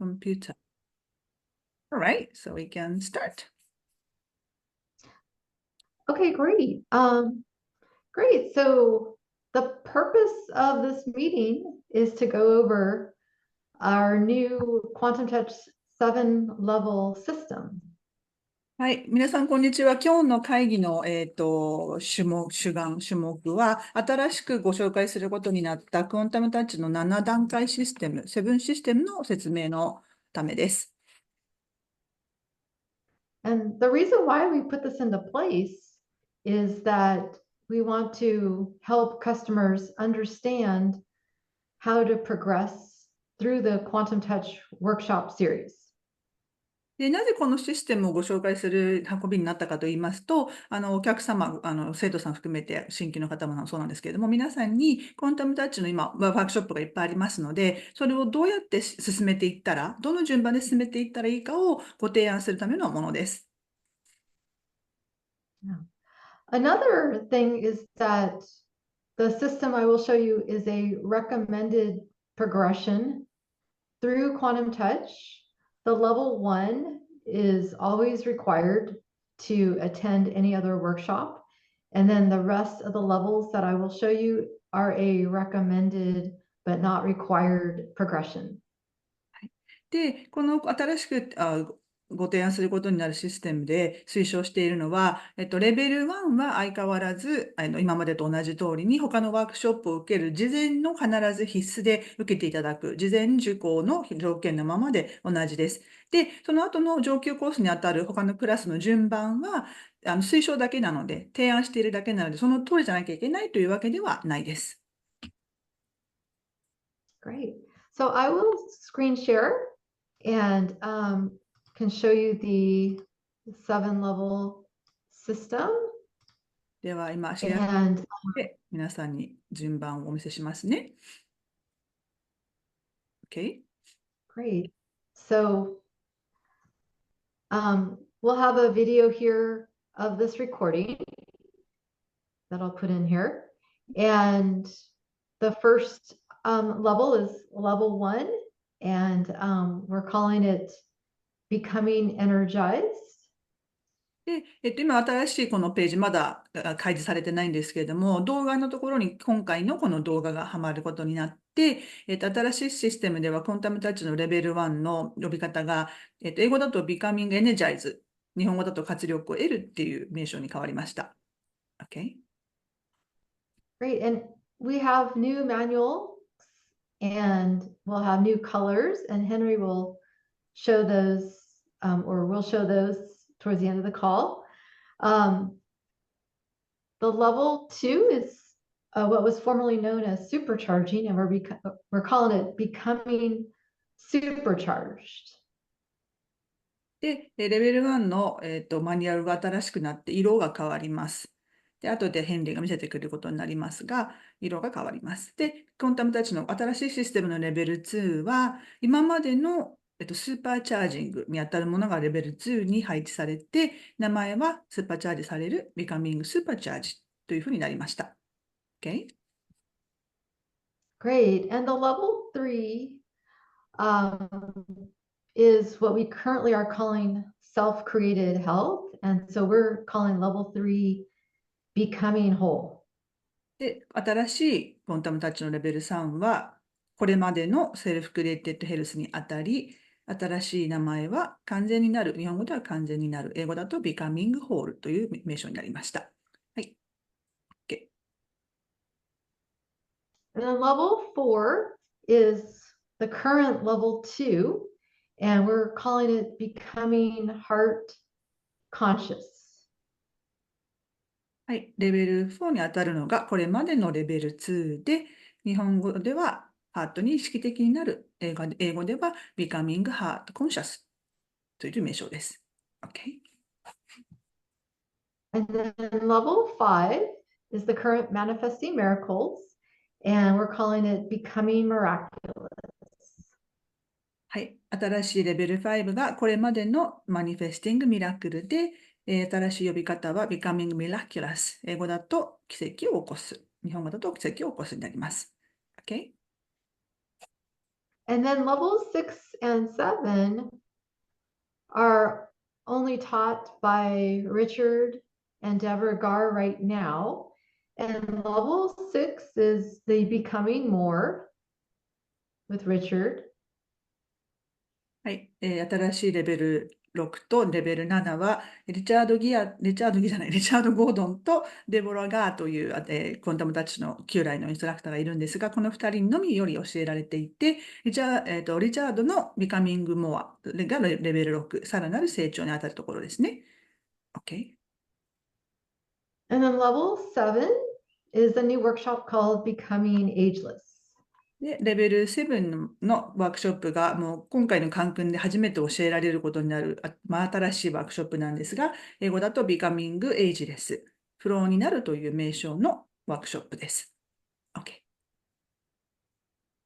computer. All right, so we can start. Okay, great. Great. So the purpose of this meeting is to go over our new Quantum Touch 7 level system. はい。皆さん、こんにちは。今日の会議の、種目は、新しくご紹介することになったクォンタムタッチの7段階システム、7システムの説明のためです。And the reason why we put this into place is that we want to help customers understand how to progress through the Quantum Touch workshop series. で、なぜこのシステムをご紹介する運びになったかと言いますと、お客様、生徒さん含めて新規の方もそうなんですけれども、皆さんにクォンタムタッチの今、ワークショップがいっぱいありますので、それをどうやって進めていったら、どの順番で進めていったらいいかをご提案するためのものです。Another thing is that the system I will show you is a recommended progression through Quantum Touch. The level 1 is always required to attend any other workshop. And then the rest of the levels that I will show you are a recommended but not required progression. で、この新しくご提案することになるシステムで推奨しているのは、レベル1は相変わらず、今までと同じ通りに他のワークショップを受ける事前の必ず必須で受けていただく、事前受講の条件のままで同じです。で、その後の上級コースにあたる他のクラスの順番は、推奨だけなので、提案しているだけなので、その通りじゃなきゃいけないというわけではないです。Great. So I will screen share and can show you the 7 level system. では、今、シェア And で皆さんに順番をお見せしますね。Okay. great. So we'll have a video here of this recording that I'll put in here. And the first level is level 1, and we're calling it becoming energized. で、今、新しいこのページ、まだ開示されてないんですけれども、動画のところに今回のこの動画がはまることになって、新しいシステムでは、コンタムタッチのレベル1の呼び方が、英語だと Becoming Energize、日本語だと活力を得るっていう名称に変わりました。Okay? Great. And we have new manuals, and we'll have new colors, and Henry will show those, or we'll show those towards the end of the call. The level 2 is what was formerly known as supercharging, and we're calling it becoming supercharged. で、レベル1の、マニュアルが新しくなって色が変わります。で、後でヘンリーが見せてくれることになりますが、色が変わります。で、コンタムタッチの新しいシステムのレベル2は、今までの、スーパーチャージングに当たるものがレベル2に配置されて、名前はスーパーチャージされる Becoming Supercharged というふうになりました。Okay? Great. And the level 3 is what we currently are calling self-created health. And so we're calling level 3 becoming whole. で、新しいコンタムタッチのレベル3は、これまでのセルフクリエイテッドヘルスにあたり、新しい名前は完全になる。日本語では完全になる。英語だと Becoming Whole という名称になりました。はい。OK。And then level 4 is the current level 2, and we're calling it becoming heart conscious. はい。レベル4に当たるのが、これまでのレベル2で、日本語ではハートに意識的になる。英語では Becoming Heart Conscious という名称です。OK。And then level 5 is the current manifesting miracles, and we're calling it becoming miraculous. はい。新しいレベル5がこれまでのマニフェスティングミラクルで、新しい呼び方は Becoming Miraculous。英語だと奇跡を起こす。日本語だと奇跡を起こすになります。Okay? And then levels 6 and 7 are only taught by Richard and Deborah Garr right now. And level 6 is the Becoming More with Richard. はい。新しいレベル6とレベル7は、リチャード・ゴードンとデボラ・ガーという、コンタムタッチの旧来のインストラクターがいるんですが、この2人のみより教えられていて、リチャードのビカミング・モアがレベル6、さらなる成長にあたるところですね。OK。And then level 7 is a new workshop called Becoming Ageless. で、レベル7のワークショップが、もう今回のカンクンで初めて教えられることになる、真新しいワークショップなんですが、英語だと Becoming Ageless、不老になるという名称のワークショップです。OK。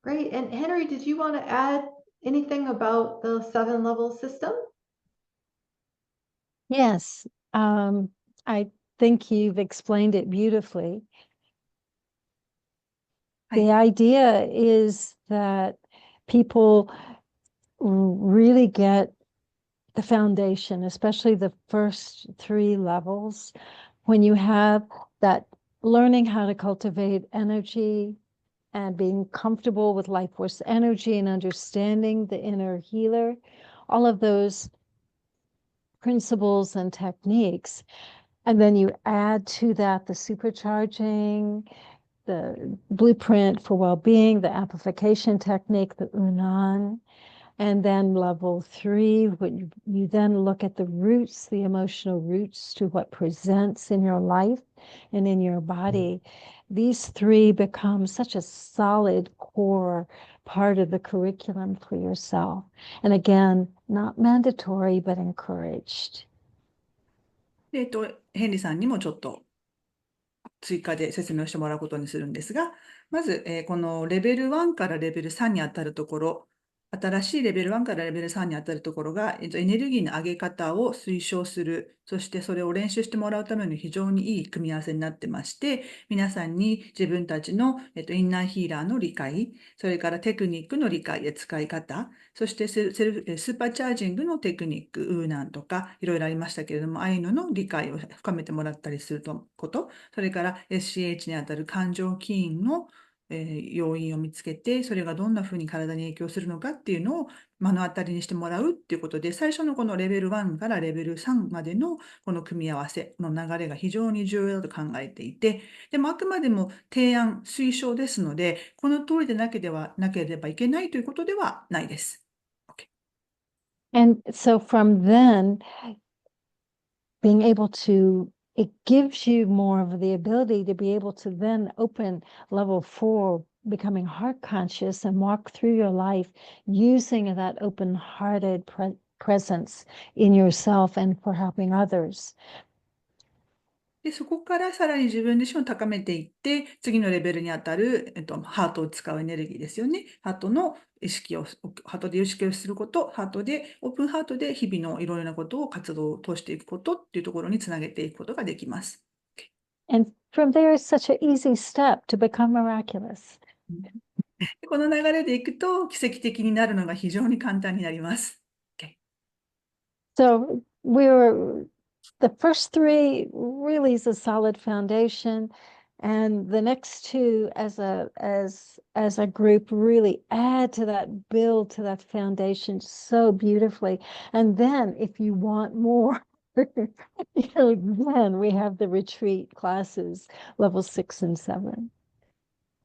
Great. And Henry, did you want to add anything about the 7-level system? Yes, I think you've explained it beautifully. The idea is that people really get the foundation, especially the first 3 levels, when you have that learning how to cultivate energy and being comfortable with life force energy and understanding the inner healer, all of those principles and techniques. And then you add to that the supercharging, the blueprint for well-being, the amplification technique, the Unan, and then level 3, when you then look at the roots, the emotional roots to what presents in your life and in your body. These 3 become such a solid core part of the curriculum for yourself. And again, not mandatory, but encouraged. ヘンリーさんにもちょっと追加で説明してもらうことにするんですが、まず、このレベル1からレベル3にあたるところ、新しいレベル1からレベル3にあたるところが、エネルギーの上げ方を推奨する、そしてそれを練習してもらうための非常にいい組み合わせになってまして、皆さんに自分たちの、インナーヒーラーの理解、それからテクニックの理解や使い方、そしてスーパーチャージングのテクニック、ウーナンとか、いろいろありましたけれども、ああいうのの理解を深めてもらったりすること、それから SCH にあたる感情起因の要因を見つけて、それがどんなふうに体に影響するのかっていうのを目の当たりにしてもらうっていうことで、最初のこのレベル1からレベル3までのこの組み合わせの流れが非常に重要だと考えていて、でもあくまでも提案、推奨ですので、この通りでなければいけないということではないです。Okay. And so from then, being able to, it gives you more of the ability to be able to then open level 4, becoming heart conscious, and walk through your life using that open-hearted presence in yourself and for helping others. で、そこからさらに自分自身を高めていって、次のレベルにあたる、ハートを使うエネルギーですよね。ハートで意識をすること、オープンハートで日々のいろいろなことを活動を通していくことっていうところにつなげていくことができます。And from there is such an easy step to become miraculous. この流れでいくと、奇跡的になるのが非常に簡単になります。Okay. So the first 3 really is a solid foundation, and the next 2 as a group really add to that, build to that foundation so beautifully. And then if you want more, then we have the retreat classes, level 6 and 7.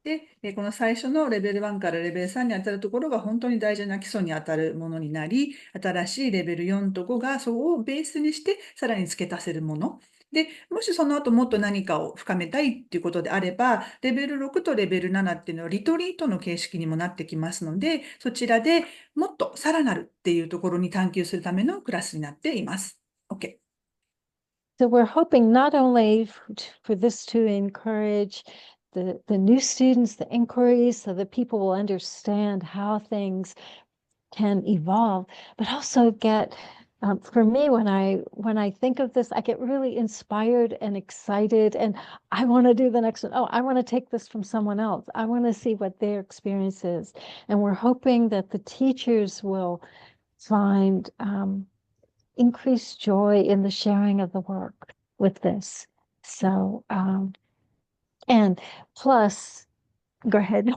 で、この最初のレベル1からレベル3に当たるところが本当に大事な基礎に当たるものになり、新しいレベル4と5がそこをベースにしてさらに付け足せるもの。で、もしその後もっと何かを深めたいっていうことであれば、レベル6とレベル7っていうのはリトリートの形式にもなってきますので、そちらでもっとさらなるっていうところに探求するためのクラスになっています。OK。So we're hoping not only for this to encourage the new students, the inquiries, so that people will understand how things can evolve, but also get for me, when I think of this, I get really inspired and excited, and I want to do the next one. Oh, I want to take this from someone else. I want to see what their experience is. And we're hoping that the teachers will find increased joy in the sharing of the work with this. So, and plus, go ahead.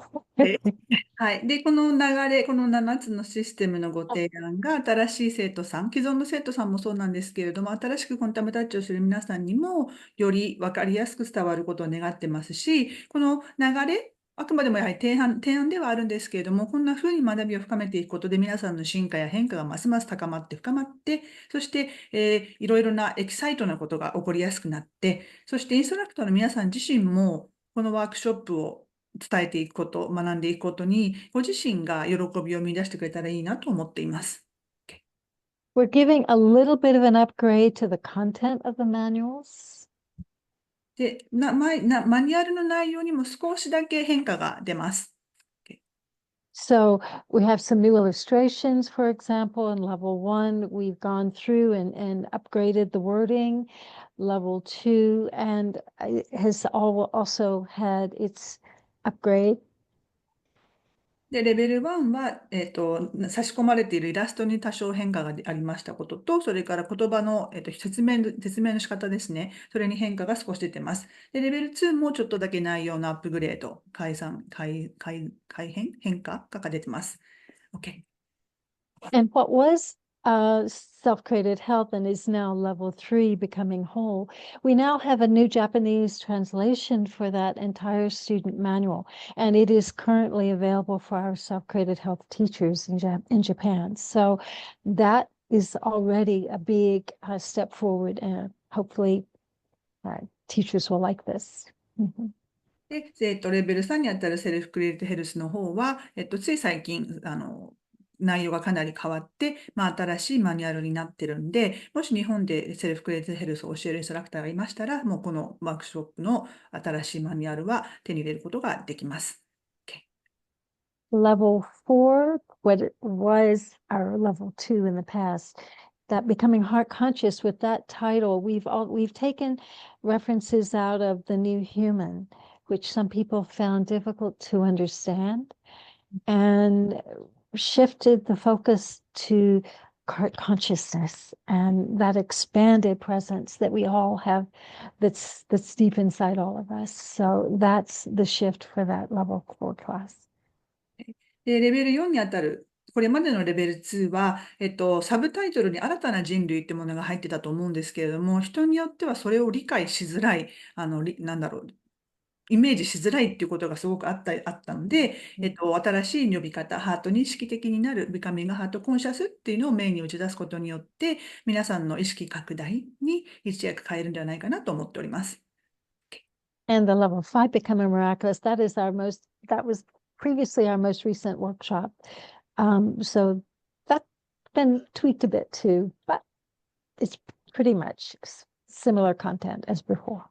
はい。で、この流れ、この7つのシステムのご提案が、新しい生徒さん、既存の生徒さんもそうなんですけれども、新しくコンタムタッチをする皆さんにも、より分かりやすく伝わることを願ってますし、この流れ、あくまでもやはり提案ではあるんですけれども、こんなふうに学びを深めていくことで、皆さんの進化や変化がますます高まって、深まって、そして、いろいろなエキサイトなことが起こりやすくなって、そしてインストラクターの皆さん自身も、このワークショップを伝えていくこと、学んでいくことに、ご自身が喜びを見出してくれたらいいなと思っています。We're giving a little bit of an upgrade to the content of the manuals. で、マニュアルの内容にも少しだけ変化が出ます。So we have some new illustrations, for example, in level 1, we've gone through and upgraded the wording. Level 2 and has also had its upgrade. で、レベル1は、差し込まれているイラストに多少変化がありましたことと、それから言葉の、説明の仕方ですね。それに変化が少し出てます。で、レベル2もちょっとだけ内容のアップグレード、変化が出てます。OK。And what was self-created health and is now level 3 becoming whole, we now have a new Japanese translation for that entire student manual, and it is currently available for our self-created health teachers in Japan. So that is already a big step forward, and hopefully teachers will like this. Mm-hmm. で、レベル3にあたるセルフクリエイティブヘルスの方は、つい最近、内容がかなり変わって、新しいマニュアルになってるんで、もし日本でセルフクリエイティブヘルスを教えるインストラクターがいましたら、もうこのワークショップの新しいマニュアルは手に入れることができます。Level 4, what it was our level 2 in the past, that becoming heart conscious with that title, we've taken references out of the New Human, which some people found difficult to understand, and shifted the focus to heart consciousness and that expanded presence that we all have, that's deep inside all of us. So that's the shift for that level 4 class. で、レベル4にあたる、これまでのレベル2は、サブタイトルに新たな人類ってものが入ってたと思うんですけれども、人によってはそれを理解しづらい、なんだろう、イメージしづらいっていうことがすごくあったので、新しい呼び方、ハートに意識的になる、ビカミングハートコンシャスっていうのをメインに打ち出すことによって、皆さんの意識拡大に一役変えるんではないかなと思っております。And the level 5 becoming miraculous, that was previously our most recent workshop. So that's been tweaked a bit too, but it's pretty much similar content as before.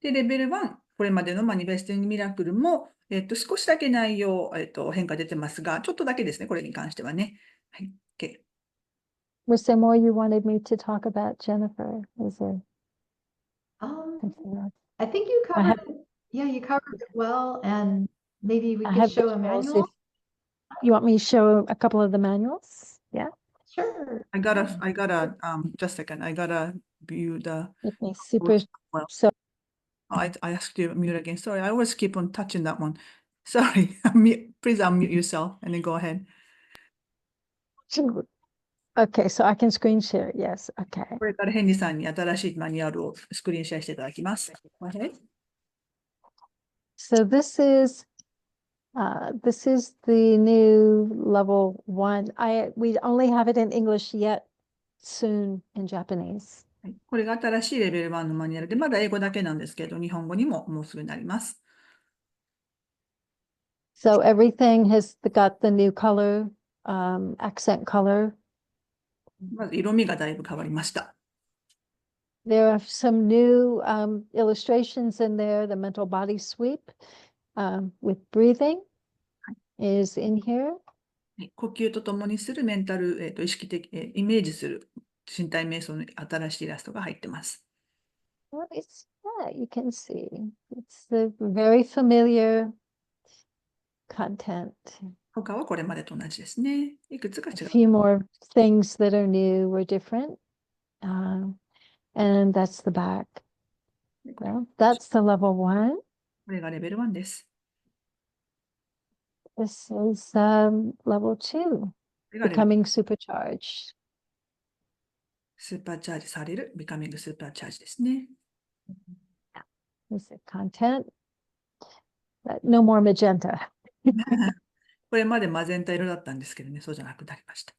で、レベル1、これまでのマニフェスティングミラクルも、少しだけ内容、変化出てますが、ちょっとだけですね、これに関してはね。はい。OK。Was there more you wanted me to talk about, Jennifer? Is there something else? I think you I have- covered it. Yeah, you covered it well, and maybe we I could have show a visuals manual. You want me to show a couple of the manuals? Yeah. Sure. I gotta, just a second, I gotta view the, Okay, super. well, So I asked you to mute again. Sorry, I always keep on touching that one. Sorry, please unmute yourself and then go ahead. okay, so I can screen share. Yes. Okay. これからヘンリーさんに新しいマニュアルをスクリーンシェアしていただきます。Go ahead. So this is the new level 1. We only have it in English yet, soon in Japanese. これが新しいレベル1のマニュアルで、まだ英語だけなんですけど、日本語にももうすぐなります。So everything has got the new color, accent color. まず色味がだいぶ変わりました。There are some new illustrations in there. The mental body sweep with breathing is in here. 呼吸とともにするメンタル、意識的、イメージする身体瞑想の新しいイラストが入ってます。Well, yeah, you can see. It's the very familiar content. 他はこれまでと同じですね。いくつか A 違う。 few more things that are new or different. And that's the back. これ Well, that's the level 1. これがレベル1です。This is level 2, これがレベル becoming supercharged. スーパーチャージされる、ビカミングスーパーチャージですね。Is the content. No more magenta. これまでマゼンタ色だったんですけどね、そうじゃなくなりました。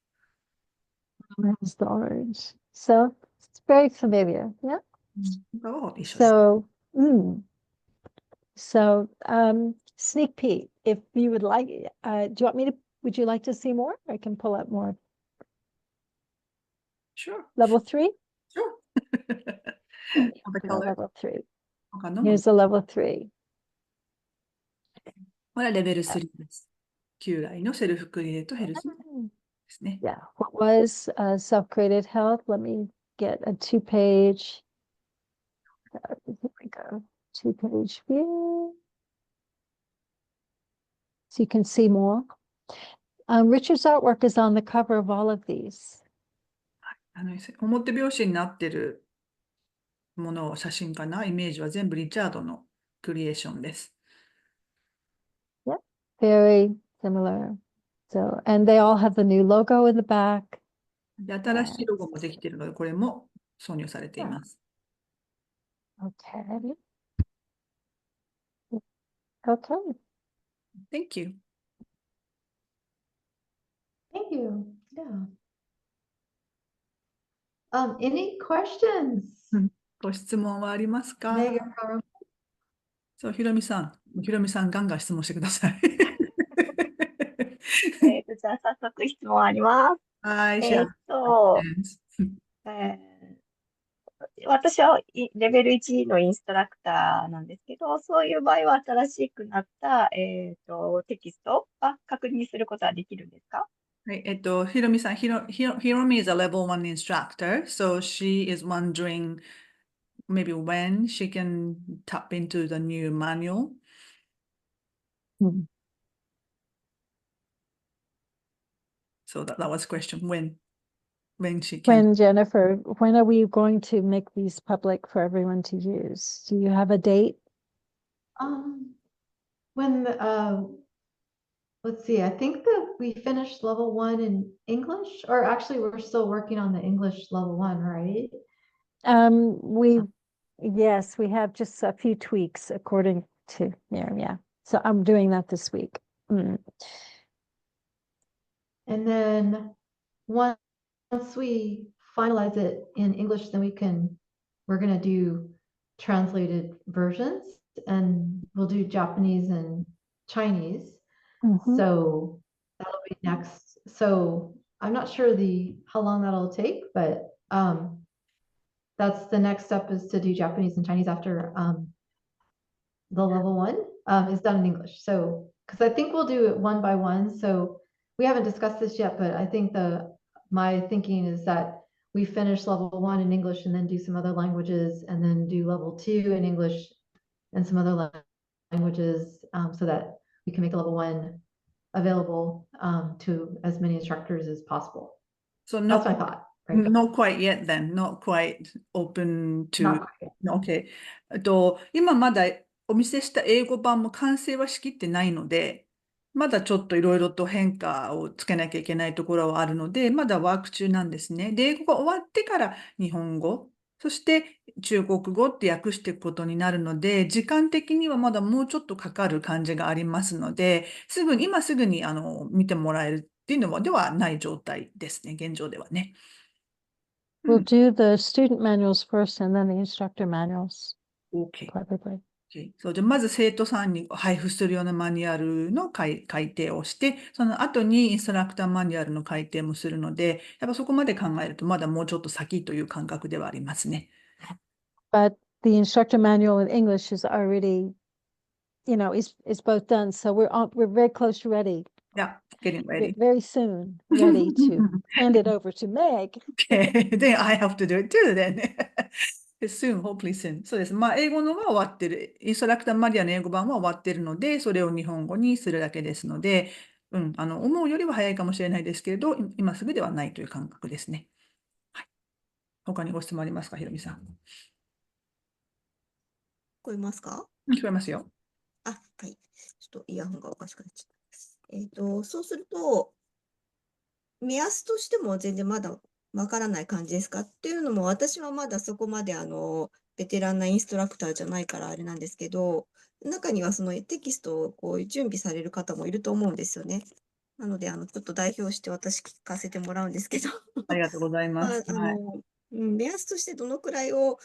It's the orange. So it's very familiar. Yeah. 他は一緒です。So, sneak peek. If you would like, would you like to see more? I can pull up more. Sure. Level 3? Sure. Level 3. 他のも Here's a level 3. これはレベル3です。旧来のセルフクリエイトヘルスですね。 Yeah. What was self-created health? Let me get a 2-page. Here we go. 2-page view. So you can see more. Richard's artwork is on the cover of all of these. 表表紙になってるものを写真かな、イメージは全部リチャードのクリエーションです。Yep, very similar. So, and they all have the new logo in the back. で、新しいロゴもできているので、これも挿入されています。Okay. Okay. Thank you. Thank you. Yeah. Any questions? ご質問はありますか？ Mega Prof. そう、ひろみさん、ガンガン質問してください。じゃあ早速質問あります。はい、じゃあ。私はレベル1のインストラクターなんですけど、そういう場合は新しくなった、テキストは確認することはできるんですか？はい、ひろみさん、ひろみ is a level 1 instructor, so she is wondering maybe when she can tap into the new manual. So that was the question, when she can. When, Jennifer, when are we going to make these public for everyone to use? Do you have a date? When let's see, I think that we finished level 1 in English, or actually we're still working on the English level 1, right? Yes, we have just a few tweaks according to Miriam. Yeah. So I'm doing that this week. And then once we finalize it in English, then we're going to do translated versions, and we'll do Japanese and Chinese. So that'll be next. So I'm not sure how long that'll take, but that's the next step, is to do Japanese and Chinese after the level 1 is done in English. So, because I think we'll do it one by one. So we haven't discussed this yet, but I think my thinking is that we finish level 1 in English and then do some other languages, and then do level 2 in English and some other languages, so that we can make level 1 available to as many instructors as possible. So that's my thought. Right? Not quite yet then, not quite open to. Not quite. Okay. 今まだお見せした英語版も完成はしきってないので、まだちょっといろいろと変化をつけなきゃいけないところはあるので、まだワーク中なんですね。で、英語が終わってから日本語、そして中国語って訳していくことになるので、時間的にはまだもうちょっとかかる感じがありますので、今すぐに見てもらえるっていうのではない状態ですね、現状ではね。We'll do the student manuals first and then the instructor manuals. Okay. Probably. Okay. そう、じゃあまず生徒さんに配布するようなマニュアルの改訂をして、その後にインストラクターマニュアルの改訂もするので、やっぱそこまで考えるとまだもうちょっと先という感覚ではありますね。But the instructor manual in English is already, is both done. So we're very close to ready. Yeah. getting ready. Very soon, ready to hand it over to Meg. Okay, then I have to do it too then. soon, hopefully soon. そうです。まあ、英語のは終わってる。インストラクターマリアの英語版は終わってるので、それを日本語にするだけですので、思うよりは早いかもしれないですけれど、今すぐではないという感覚ですね。はい。他にご質問ありますか、ひろみさん。聞こえますか？聞こえますよ。はい。ちょっとイヤホンがおかしくなっちゃった。そうすると、目安としても全然まだわからない感じですかっていうのも、私はまだそこまでベテランなインストラクターじゃないからあれなんですけど、中にはそのテキストをこう準備される方もいると思うんですよね。なので、ちょっと代表して私聞かせてもらうんですけど、ありがとうございままあ、す。はい。目安としてどのくらいを、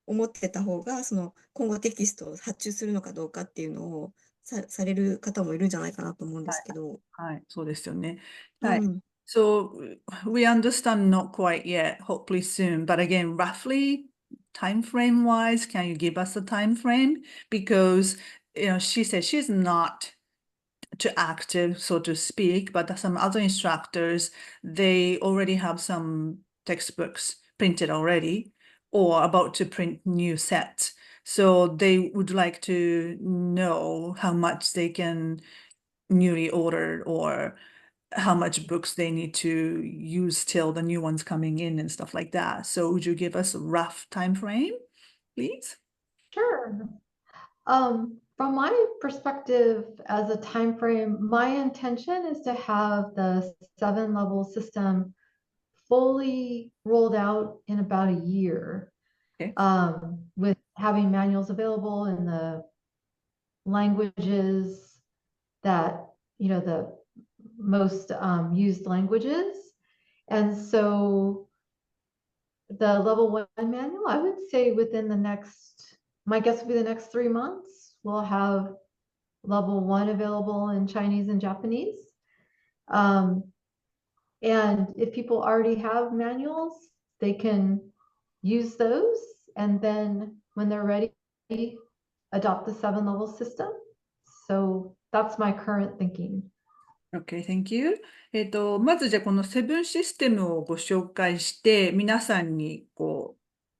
思ってた方が、今後テキストを発注するのかどうかっていうのをされる方もいるんじゃないかなと思うんですけど。はい、そうですよね。うはい。ん。So we understand not quite yet, hopefully soon, but again, roughly time frame wise, can you give us a time frame? Because she said she's not too active, so to speak, but some other instructors, they already have some textbooks printed already or about to print new sets. So they would like to know how much they can newly order or how much books they need to use till the new ones coming in and stuff like that. So would you give us a rough time frame, please? Sure. From my perspective as a time frame, my intention is to have the 7-level system fully rolled out in about a year. Okay. With having manuals available in the languages that, the most used languages. And so the level 1 manual, I would say my guess would be the next 3 months, we'll have level 1 available in Chinese and Japanese. And if people already have manuals, they can use those. And then when they're ready, adopt the 7-level system. So that's my current thinking. Okay, thank you. まずじゃあこのセブンシステムをご紹介して、皆さんに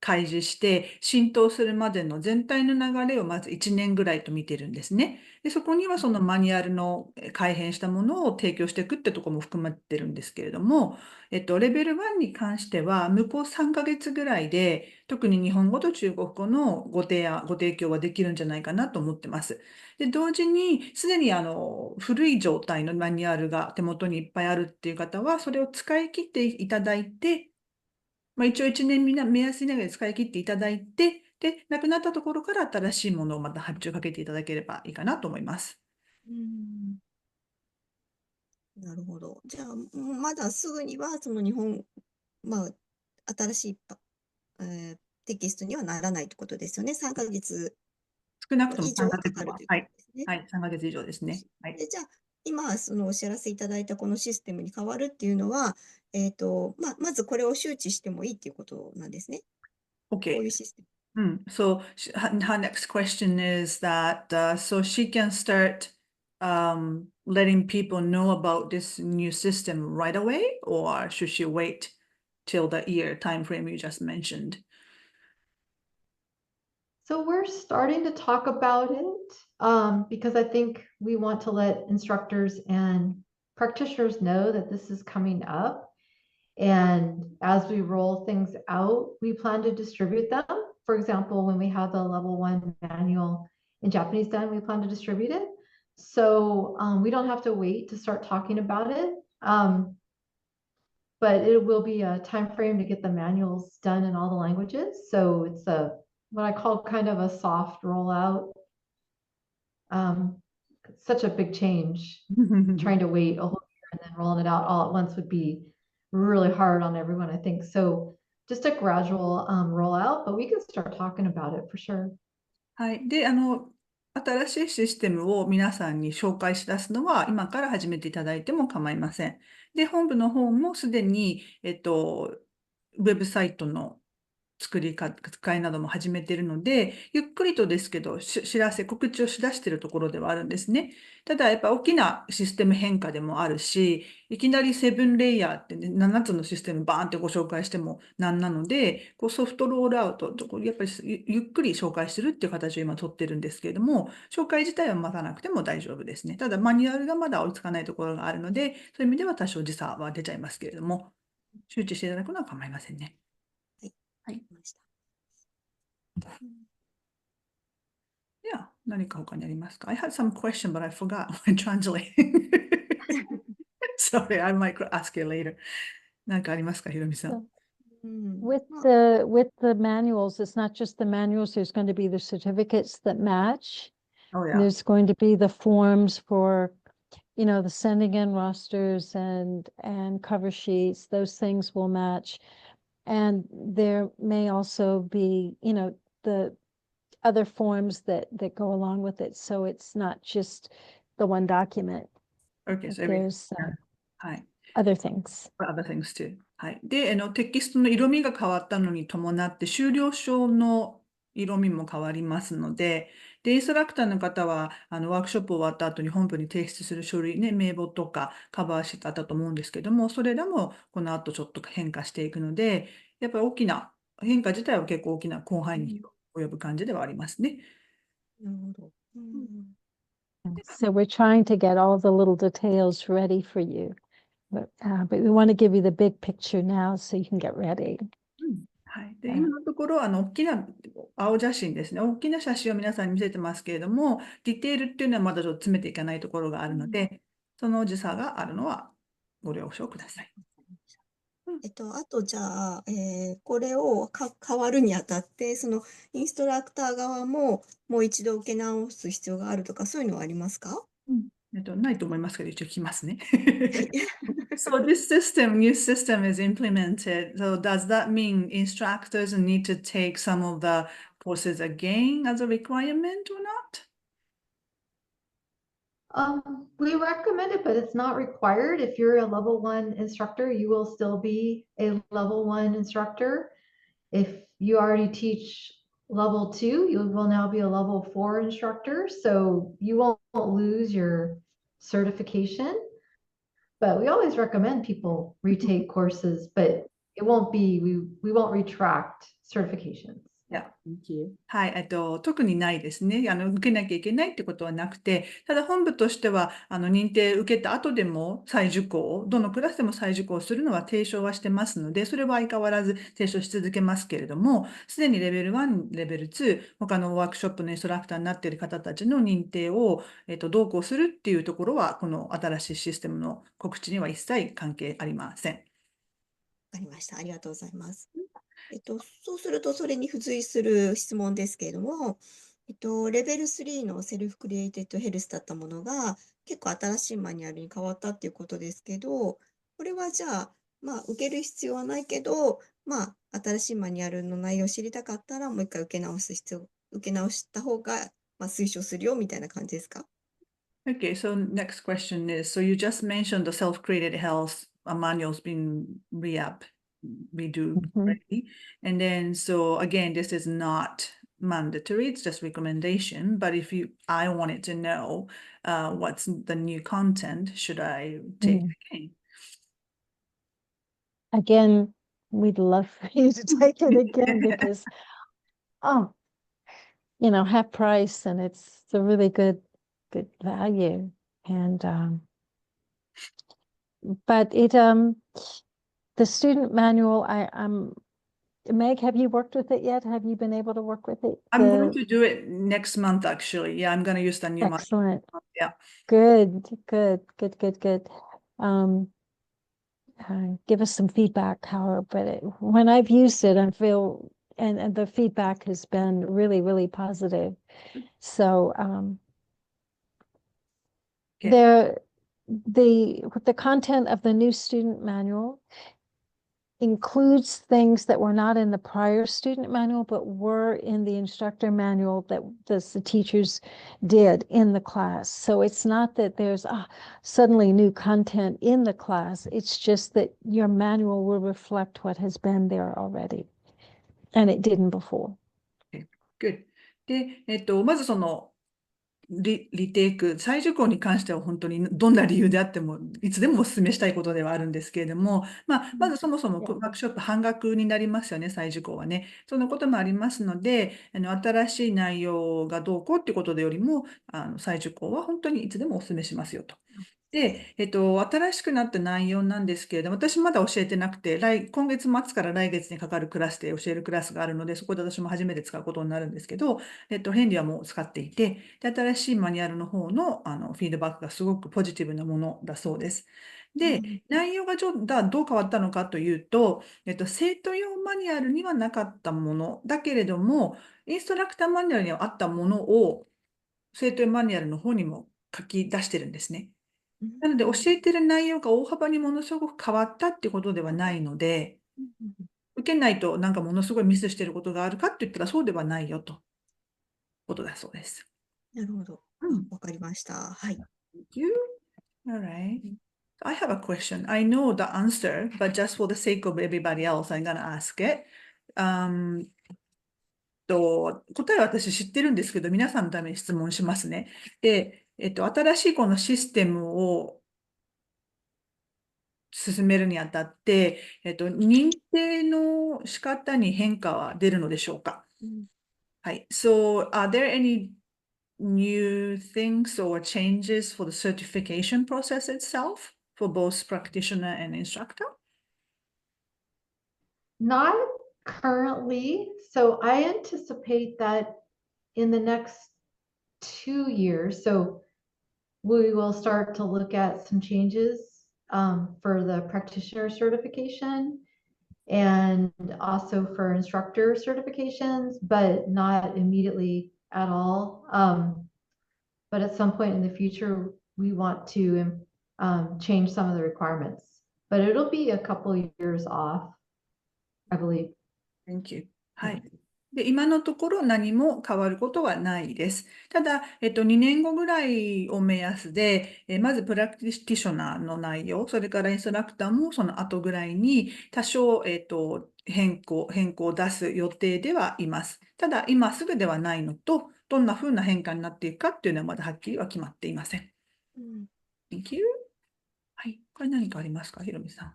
開示して浸透するまでの全体の流れをまず1年ぐらいと見てるんですね。で、そこにはそのマニュアルの改変したものを提供していくってところも含まってるんですけれども、レベル1に関しては向こう3ヶ月ぐらいで、特に日本語と中国語のご提供はできるんじゃないかなと思ってます。で、同時に、すでに古い状態のマニュアルが手元にいっぱいあるっていう方は、それを使い切っていただいて、一応1年目安にながら使い切っていただいて、で、なくなったところから新しいものをまた発注かけていただければいいかなと思います。なるほど。じゃあ、まだすぐには、新しいテキストにはならないってことですよね。3ヶ月少なくとも以上3ヶかかる月は。ということですね。はい、3ヶ月以上ですね。はい。で、じゃあ、今、お知らせいただいたこのシステムに変わるっていうのは、まずこれを周知してもいいっていうことなんですね。こう OK。いうシステム。So her next question is that so she can start letting people know about this new system right away, or should she wait till the year time frame you just mentioned? So we're starting to talk about it because I think we want to let instructors and practitioners know that this is coming up. And as we roll things out, we plan to distribute them. For example, when we have the level 1 manual in Japanese done, we plan to distribute it. So we don't have to wait to start talking about it. But it will be a time frame to get the manuals done in all the languages. So it's what I call kind of a soft rollout. Such a big change. Trying to wait a whole year and then rolling it out all at once would be really hard on everyone, I think. So just a gradual rollout, but we can start talking about it for sure. はい。で、新しいシステムを皆さんに紹介し出すのは、今から始めていただいても構いません。で、本部の方もすでに、ウェブサイトの作りか、使いなども始めているので、ゆっくりとですけど、告知をしだしているところではあるんですね。ただ、やっぱ大きなシステム変化でもあるし、いきなり7レイヤーってね、7つのシステムバーンってご紹介してもなんなので、ソフトロールアウト、やっぱりゆっくり紹介するっていう形を今取ってるんですけれども、紹介自体は待たなくても大丈夫ですね。ただ、マニュアルがまだ追いつかないところがあるので、そういう意味では多少時差は出ちゃいますけれども、周知していただくのは構いませんね。はい。わかりました。では、何か他にありますか？ I had some question, but I forgot when translating. Sorry, I might ask you later. 何かありますか、ひろみさん。With まあ the manuals, it's not just the manuals, there's going to be the certificates that match. Oh, And yeah. there's going to be the forms for, you know, the sending in rosters and cover sheets. Those things will match. And there may also be, you know, the other forms that go along with it. So it's not just the one document. Okay, But so there'sはい。other things. Other things too. はい。で、テキストの色味が変わったのに伴って、修了証の色味も変わりますので、で、インストラクターの方は、ワークショップ終わった後に本部に提出する書類ね、名簿とかカバーシートあったと思うんですけども、それらもこの後ちょっと変化していくので、やっぱり大きな、変化自体は結構大きな広範囲に及ぶ感じではありますね。なるほど。So we're trying to get all the little details ready for you. But we want to give you the big picture now so you can get ready. はい。で、今のところ、大きな青写真ですね。大きな写真を皆さんに見せてますけれども、ディテールっていうのはまだちょっと詰めていかないところがあるので、その時差があるのはご了承ください。あと、じゃあ、これを変わるにあたって、そのインストラクター側ももう一度受け直す必要があるとか、そういうのはありますか？ないと思いますけど、一応聞きますね。So this new system is implemented. So does that mean instructors need to take some of the courses again as a requirement or not? We recommend it, but it's not required. If you're a level 1 instructor, you will still be a level 1 instructor. If you already teach level 2, you will now be a level 4 instructor. So you won't lose your certification. But we always recommend people retake courses, but it won't be, we won't retract certifications. Yeah. Thank you. はい、特にないですね。受けなきゃいけないってことはなくて、ただ本部としては、認定受けた後でも再受講、どのクラスでも再受講するのは提唱はしてますので、それは相変わらず提唱し続けますけれども、すでにレベル1、レベル2、他のワークショップのインストラクターになっている方たちの認定を、同行するっていうところは、この新しいシステムの告知には一切関係ありません。わかりました。ありがとうございます。そうすると、それに付随する質問ですけれども、レベル3のセルフクリエイテッドヘルスだったものが、結構新しいマニュアルに変わったっていうことですけど、これはじゃあ、受ける必要はないけど、新しいマニュアルの内容を知りたかったら、もう一回受け直した方が、推奨するよみたいな感じですかOkay, so next question is, so you just mentioned the self-created health manuals being redo already. And then, so again, this is not mandatory, it's just recommendation. But if I wanted to know what's the new content, should I take again? Again, we'd love for you to take it again because, you know, half price and it's a really good value. And, but the student manual, Meg, have you worked with it yet? Have you been able to work with it? I'm going to do it next month, actually. Yeah, I'm going to use the new manual. Excellent. Yeah. Good. Give us some feedback, Howard. But when I've used it, I feel, and the feedback has been really, really positive. So the content of the new student manual includes things that were not in the prior student manual, but were in the instructor manual that the teachers did in the class. So it's not that there's suddenly new content in the class. It's just that your manual will reflect what has been there already. and it didn't before. Good. で、まずその、リテイク、再受講に関しては本当にどんな理由であっても、いつでもお勧めしたいことではあるんですけれども、まずそもそもワークショップ半額になりますよね、再受講はね。そのこともありますので、新しい内容がどうこうっていうことでよりも、再受講は本当にいつでもお勧めしますよと。で、新しくなった内容なんですけれども、私まだ教えてなくて、今月末から来月にかかるクラスで教えるクラスがあるので、そこで私も初めて使うことになるんですけど、ヘンリーはもう使っていて、で、新しいマニュアルの方の、フィードバックがすごくポジティブなものだそうです。で、内容がどう変わったのかというと、生徒用マニュアルにはなかったものだけれども、インストラクターマニュアルにはあったものを、生徒用マニュアルの方にも書き出してるんですね。なので、教えてる内容が大幅にものすごく変わったっていうことではないので、受けないとなんかものすごいミスしてることがあるかって言ったらそうではないよと。ことだそうです。なるほど。わかりました。はい。Thank you. All right. I have a question. I know the answer, but just for the sake of everybody else, I'm gonna ask it. 答えは私知ってるんですけど、皆さんのために質問しますね。で、新しいこのシステムを進めるにあたって、認定の仕方に変化は出るのでしょうか？はい。So, are there any new things or changes for the certification process itself for both practitioner and instructor? Not currently. So I anticipate that in the next 2 years, so we will start to look at some changes for the practitioner certification and also for instructor certifications, but not immediately at all. But at some point in the future, we want to change some of the requirements, but it'll be a couple of years off, I believe. Thank you. はい。で、今のところ何も変わることはないです。ただ、2年後ぐらいを目安で、まずプラクティショナーの内容、それからインストラクターもその後ぐらいに多少、変更を出す予定ではいます。ただ、今すぐではないのと、どんな風な変化になっていくかっていうのはまだはっきりは決まっていません。Thank you. はい。これ何かありますか、ひろみさん。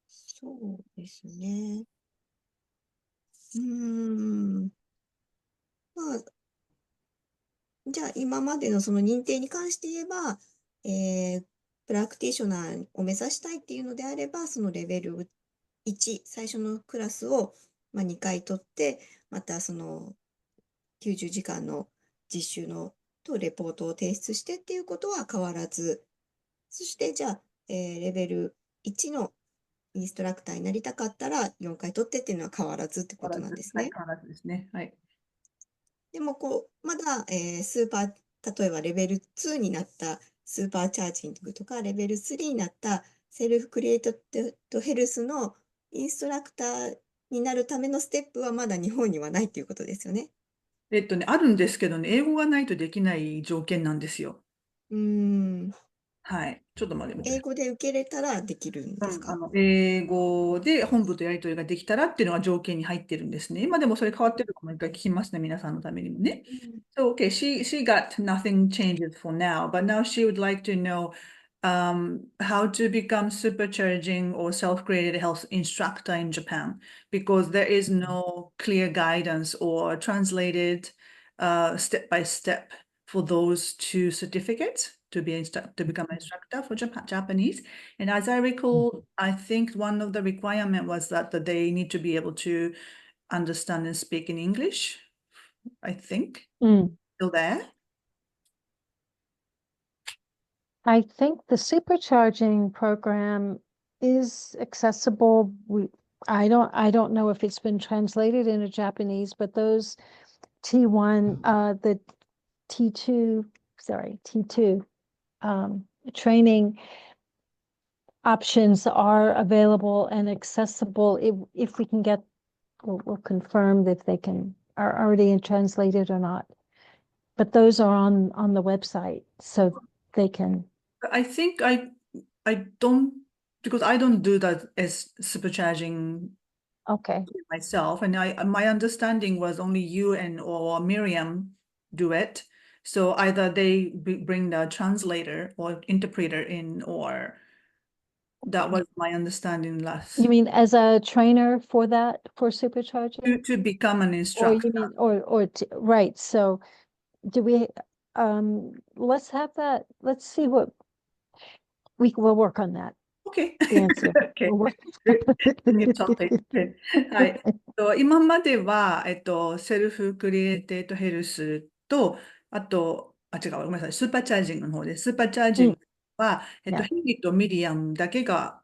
そうですね。まあ、じゃあ今までのその認定に関して言えば、プラクティショナーを目指したいっていうのであれば、そのレベル1、最初のクラスを2回取って、またその90時間の実習のとレポートを提出してっていうことは変わらず、そしてじゃあ、レベル1のインストラクターになりたかったら4回取ってっていうのは変わらずってことなんですね。はい、変わらずですね。はい。でもまだ、スーパー、例えばレベル2になったスーパーチャージングとか、レベル3になったセルフクリエイトとヘルスのインストラクターになるためのステップはまだ日本にはないっていうことですよね。あるんですけどね、英語がないとできない条件なんですよ。はい。ちょっと待って。英語で受けれたらできるんですか？英語で本部とやり取りができたらっていうのが条件に入ってるんですね。今でもそれ変わってるかもう一回聞きますね、皆さんのためにもね。So, okay, she got nothing changes for now, but now she would like to know how to become supercharging or self-created health instructor in Japan, because there is no clear guidance or translated step by step for those two certificates to become an instructor for Japanese. And as I recall, I think one of the requirement was that they need to be able to understand and speak in English. I think still there. I think the supercharging program is accessible. I don't know if it's been translated into Japanese, but those T1, the T2 training options are available and accessible if we can get, we'll confirm if they are already translated or not. But those are on the website, so they can. I think I don't, because I don't do that as supercharging Okay. myself, and my understanding was only you and or Miriam do it. So either they bring the translator or interpreter in, or that was my understanding last. You mean as a trainer for that, for supercharging? To become an Or instructor. you mean, right, so do we, let's have that, let's see what, we'll work on that, Okay. the answer. Okay. We'll work- New topic. はい。今までは、セルフクリエイテッドヘルスと、あと、違う、ごめんなさい、スーパーチャージングの方で、スーパーチャージングは、Yeah. ヘンリーとミリアムだけが、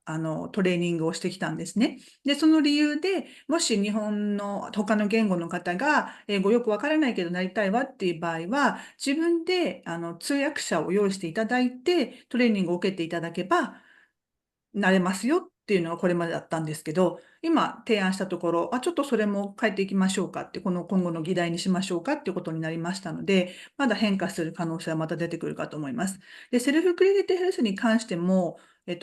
トレーニングをしてきたんですね。で、その理由で、もし日本の他の言語の方が、英語よくわからないけどなりたいわっていう場合は、自分で、通訳者を用意していただいて、トレーニングを受けていただけば、なれますよっていうのがこれまでだったんですけど、今提案したところ、ちょっとそれも変えていきましょうかって、今後の議題にしましょうかっていうことになりましたので、まだ変化する可能性はまた出てくるかと思います。で、セルフクリエイティブヘルスに関しても、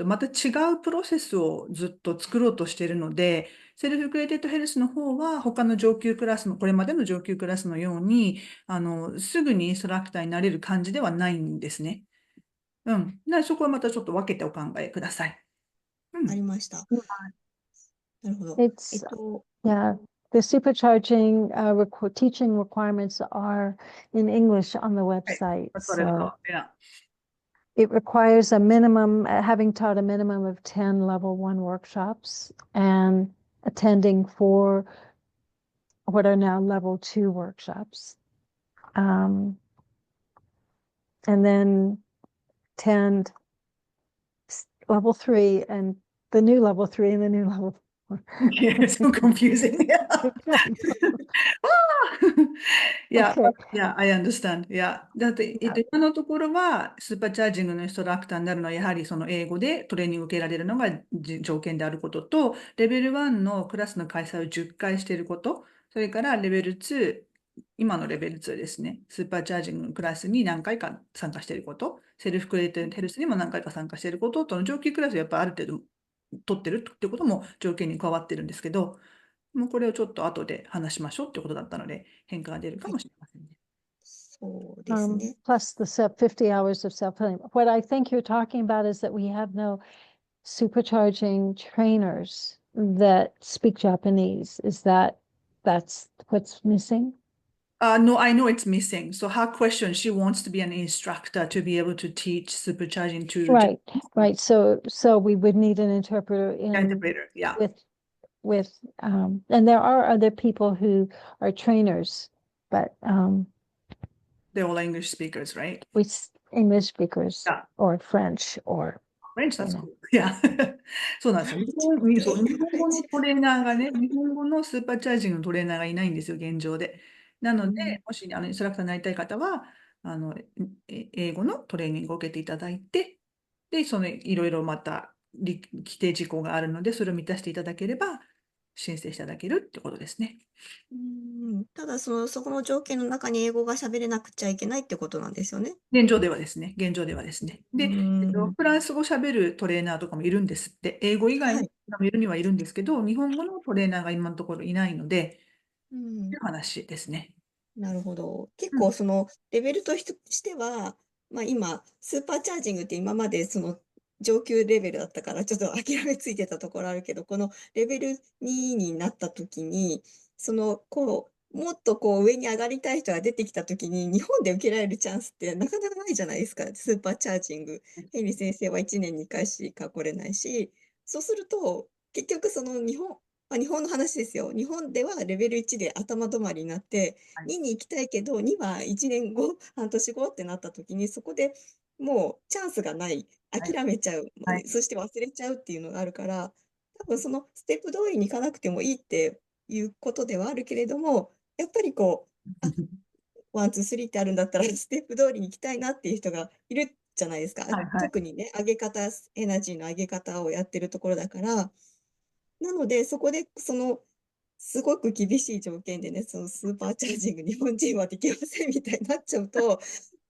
また違うプロセスをずっと作ろうとしているので、セルフクリエイティブヘルスの方は他の上級クラスの、これまでの上級クラスのように、すぐにインストラクターになれる感じではないんですね。そこはまたちょっと分けてお考えください。ありました。なるほど。It's, yeah, the supercharging teaching requirements are in English on the website. That's what I So thought. Yeah. it requires a minimum, having taught a minimum of 10 level 1 workshops and attending 4 what are now level 2 workshops. And then attend level 3 and the new level 3 and the new level 4. Yeah, so confusing. Yeah. Yeah, Okay. yeah, I understand. Yeah. だって、今のところは、スーパーチャージングのインストラクターになるのは、やはりその英語でトレーニングを受けられるのが条件であることと、レベル1のクラスの開催を10回していること、それからレベル2、今のレベル2ですね、スーパーチャージングのクラスに何回か参加していること、セルフクリエイティブヘルスにも何回か参加していることとの上級クラスをやっぱりある程度取ってるってことも条件に加わってるんですけど、もうこれをちょっと後で話しましょうってことだったので、変化が出るかもしれませんね。そうですね。Plus the 50 hours of self-healing. What I think you're talking about is that we have no supercharging trainers that speak Japanese. That's what's missing? No, I know it's missing. So her question, she wants to be an instructor to be able to teach supercharging to Right. So we would need an interpreter interpreter. Yeah. with and there are other people who are trainers, but They're all English speakers, right? with English speakers Yeah. or French or French, that's know. cool. Yeah. そうなんですよ。日本語のトレーナーがね、日本語のスーパーチャージングのトレーナーがいないんですよ、現状で。なので、もしインストラクターになりたい方は、英語のトレーニングを受けていただいて、で、いろいろまた規定事項があるので、それを満たしていただければ、申請していただけるってことですね。ただそこの条件の中に英語が喋れなくちゃいけないってことなんですよね。現状ではですね。現状ではですね。で、フランス語喋るトレーナーとかもいるんですって。英語以外のもいるにはいるんですけど、日本語のトレーナーが今のところいないので、という話ですね。なるほど。結構レベルとしては、今、スーパーチャージングって今まで上級レベルだったから、ちょっと諦めついてたところあるけど、このレベル2になった時に、もっと上に上がりたい人が出てきた時に、日本で受けられるチャンスってなかなかないじゃないですか。スーパーチャージング。ヘンリー先生は1年に1回しか来れないし、そうすると、結局日本の話ですよ。日本ではレベル1で頭止まりになって、2に行きたいけど、2は1年後、半年後ってなった時に、そこでもうチャンスがない、諦めちゃう、そして忘れちゃうっていうのがあるから、多分ステップ通りに行かなくてもいいっていうことではあるけれども、やっぱりワン、ツー、スリーってあるんだったら、ステップ通りに行きたいなっていう人がいるじゃないですか。特にね、エナジーの上げ方をやってるところだから、なので、そこですごく厳しい条件でね、スーパーチャージング日本人はできませんみたいになっちゃうと、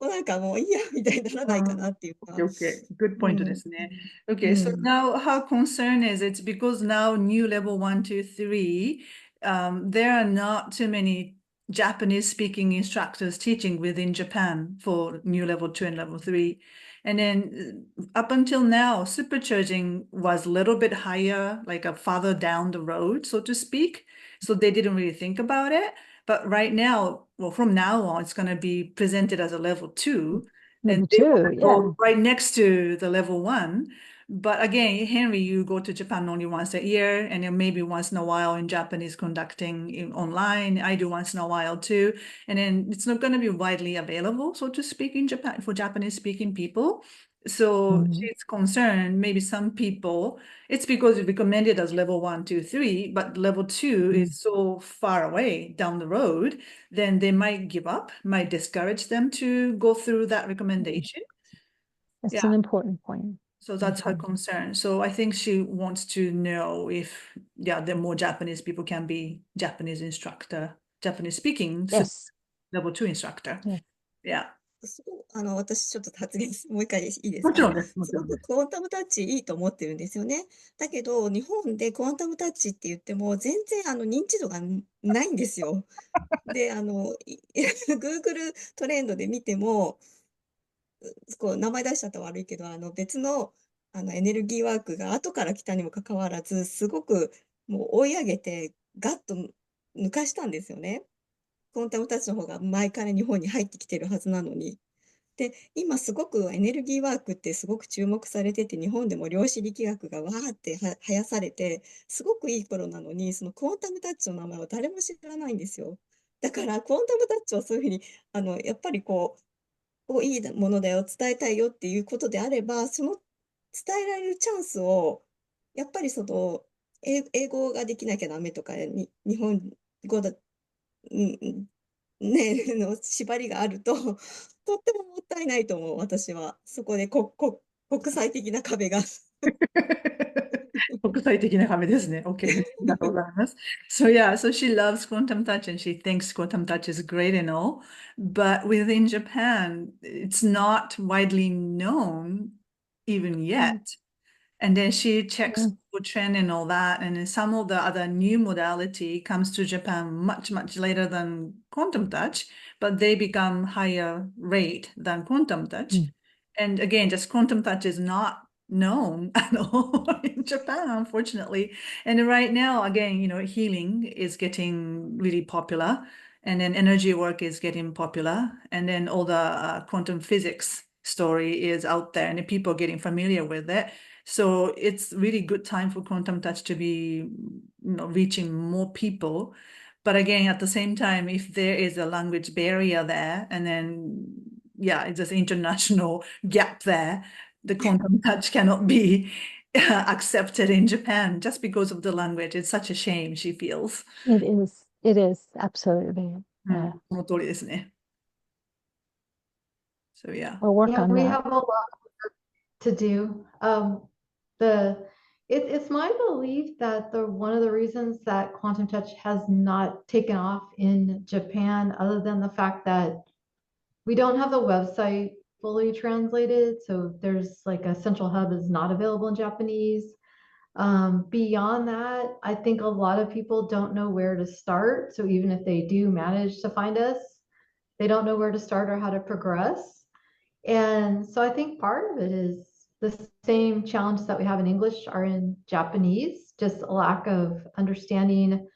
なんかもういいや、みたいにならないかなっていうか。 Okay, good う point ん。ですね。Okay, so うん。 now her concern is it's because now new level 1, 2, 3, there are not too many Japanese speaking instructors teaching within Japan for new level 2 and level 3. And then up until now, supercharging was a little bit higher, like a farther down the road, so to speak. So they didn't really think about it. But right now, well, from now on, it's going to be presented as a level 2. And Level they want 2, to yeah. go right next to the level 1. But again, Henry, you go to Japan only once a year, and then maybe once in a while in Japanese conducting online. I do once in a while too. And then it's not going to be widely available, so to speak, in Japan for Japanese speaking people. So Mhm. she's concerned maybe some people, it's because it's recommended as level 1, 2, 3, but level 2 is so far away down the road, then they might give up, might discourage them to go through that recommendation. That's Yeah. an important point. So that's her concern. So I think she wants to know if, yeah, the more Japanese people can be Japanese instructor, Japanese speaking Yes. level 2 instructor. Yeah. Yeah. すご私ちょっと発言もう一回いいですか？もちろんです。もちすごろんです。くクォンタムタッチいいと思ってるんですよね。だけど、日本でクォンタムタッチって言っても、全然認知度がないんですよ。で、Google トレンドで見ても、こう名前出しちゃったら悪いけど、別の、エネルギーワークが後から来たにもかかわらず、すごくもう追い上げて、ガッと抜かしたんですよね。クォンタムタッチの方が前から日本に入ってきてるはずなのに。で、今すごくエネルギーワークってすごく注目されてて、日本でも量子力学がわーって生やされて、すごくいい頃なのに、そのクォンタムタッチの名前を誰も知らないんですよ。だから、クォンタムタッチをそういうふうに、やっぱりいいものだよ、伝えたいよっていうことであれば、その伝えられるチャンスを、やっぱり英語ができなきゃダメとか、日本語だ、うんね、縛りがあると、とってももったいないと思う、私は。そこで国際的な壁が。国際的な壁ですね。OK です。ありがとうございます。So yeah, so she loves quantum touch and she thinks quantum touch is great and all. But within Japan, it's not widely known even yet. And then she checks Yeah. for trend and all that. And then some of the other new modality comes to Japan much, much later than quantum touch, but they become higher rate than quantum touch. Mm. And again, just quantum touch is not known at all in Japan, unfortunately. And right now, again, healing is getting really popular. And then energy work is getting popular. And then all the quantum physics story is out there and people are getting familiar with it. So it's really good time for quantum touch to be, reaching more people. But again, at the same time, if there is a language barrier there, and then, yeah, it's just international gap there, the quantum touch cannot be accepted in Japan just because of the language. It's such a shame, she feels. It is. It is. Absolutely. うん、 Yeah. その通りですね。So yeah. We'll work Yeah, on we that. have a lot to do. It's my belief that one of the reasons that quantum touch has not taken off in Japan, other than the fact that we don't have the website fully translated, so there's like a central hub is not available in Japanese. Beyond that, I think a lot of people don't know where to start. So even if they do manage to find us, they don't know where to start or how to progress. And so I think part of it is the same challenges that we have in English are in Japanese, just a lack of understanding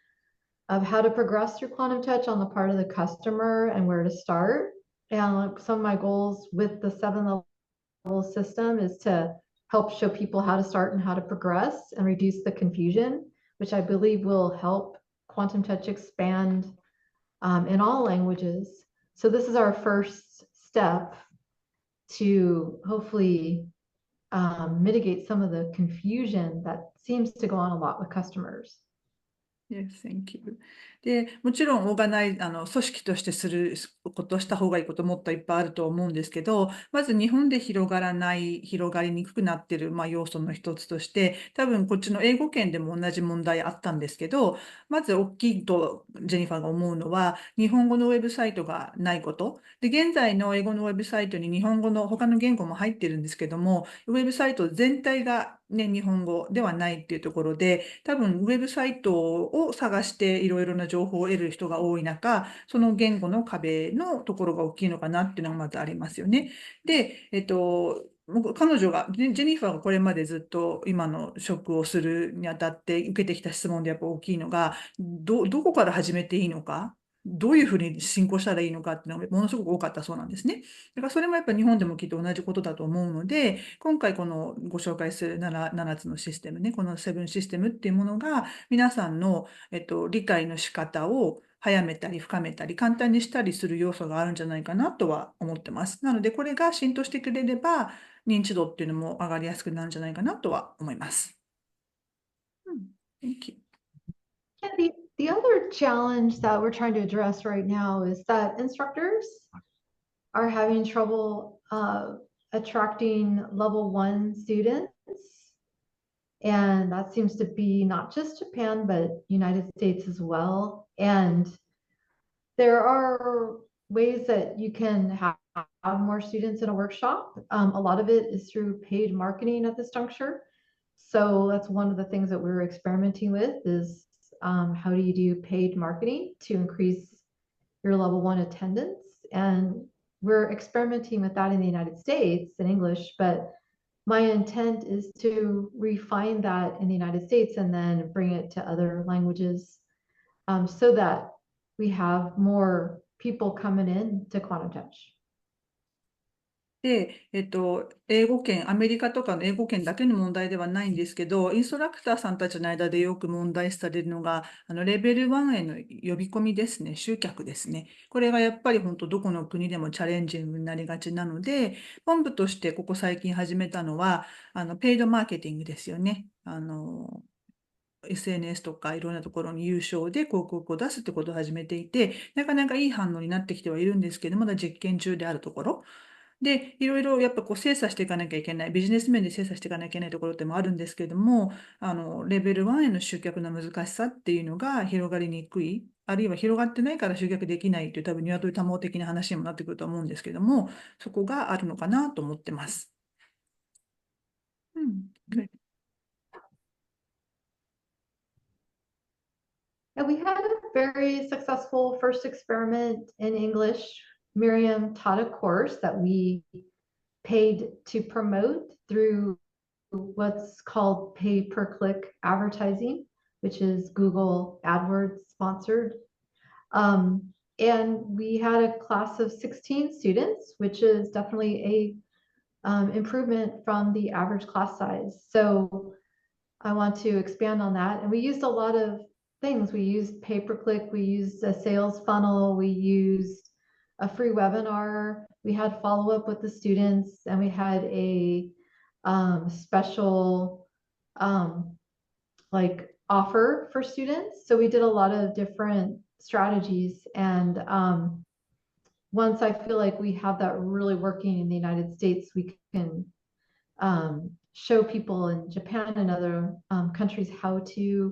of how to progress through quantum touch on the part of the customer and where to start. And some of my goals with the 7-level system is to help show people how to start and how to progress and reduce the confusion, which I believe will help quantum touch expand in all languages. So this is our first step to hopefully mitigate some of the confusion that seems to go on a lot with customers. Yes, thank you. で、もちろん、組織としてすることした方がいいこともっといっぱいあると思うんですけど、まず日本で広がりにくくなってる、要素の一つとして、多分こっちの英語圏でも同じ問題あったんですけど、まず大きいとジェニファーが思うのは、日本語のウェブサイトがないこと。で、現在の英語のウェブサイトに日本語の他の言語も入ってるんですけども、ウェブサイト全体がね、日本語ではないっていうところで、多分ウェブサイトを探していろいろな情報を得る人が多い中、その言語の壁のところが大きいのかなっていうのがまずありますよね。で、彼女が、ジェニファーがこれまでずっと今の職をするにあたって受けてきた質問でやっぱ大きいのが、どこから始めていいのか、どういうふうに進行したらいいのかっていうのがものすごく多かったそうなんですね。だからそれもやっぱり日本でもきっと同じことだと思うので、今回このご紹介する7つのシステムね、この7システムっていうものが皆さんの、理解の仕方を早めたり深めたり簡単にしたりする要素があるんじゃないかなとは思ってます。なのでこれが浸透してくれれば認知度っていうのも上がりやすくなるんじゃないかなとは思います。Thank you. Yeah, the other challenge that we're trying to address right now is that instructors are having trouble attracting level 1 students. And that seems to be not just Japan, but United States as well. And there are ways that you can have more students in a workshop. A lot of it is through paid marketing at this juncture. So that's one of the things that we're experimenting with is how do you do paid marketing to increase your level 1 attendance? And we're experimenting with that in the United States in English, but my intent is to refine that in the United States and then bring it to other languages so that we have more people coming in to Quantum Touch. で、アメリカとかの英語圏だけの問題ではないんですけど、インストラクターさんたちの間でよく問題視されるのが、レベル1への呼び込みですね、集客ですね。これがやっぱり本当どこの国でもチャレンジングになりがちなので、本部としてここ最近始めたのは、ペイドマーケティングですよね。SNS とかいろんなところに有償で広告を出すってことを始めていて、なかなかいい反応になってきてはいるんですけど、まだ実験中であるところ。で、いろいろやっぱこう精査していかなきゃいけない、ビジネス面で精査していかなきゃいけないところってもあるんですけども、レベル1への集客の難しさっていうのが広がりにくい、あるいは広がってないから集客できないという多分鶏多毛的な話にもなってくると思うんですけども、そこがあるのかなと思ってます。good. And we had a very successful first experiment in English. Miriam taught a course that we paid to promote through what's called pay per click advertising, which is Google AdWords sponsored. And we had a class of 16 students, which is definitely a improvement from the average class size. So I want to expand on that. And we used a lot of things. We used pay-per-click, we used a sales funnel, we used a free webinar, we had follow-up with the students, and we had a special like offer for students. So we did a lot of different strategies. And once I feel like we have that really working in the United States, we can show people in Japan and other countries how to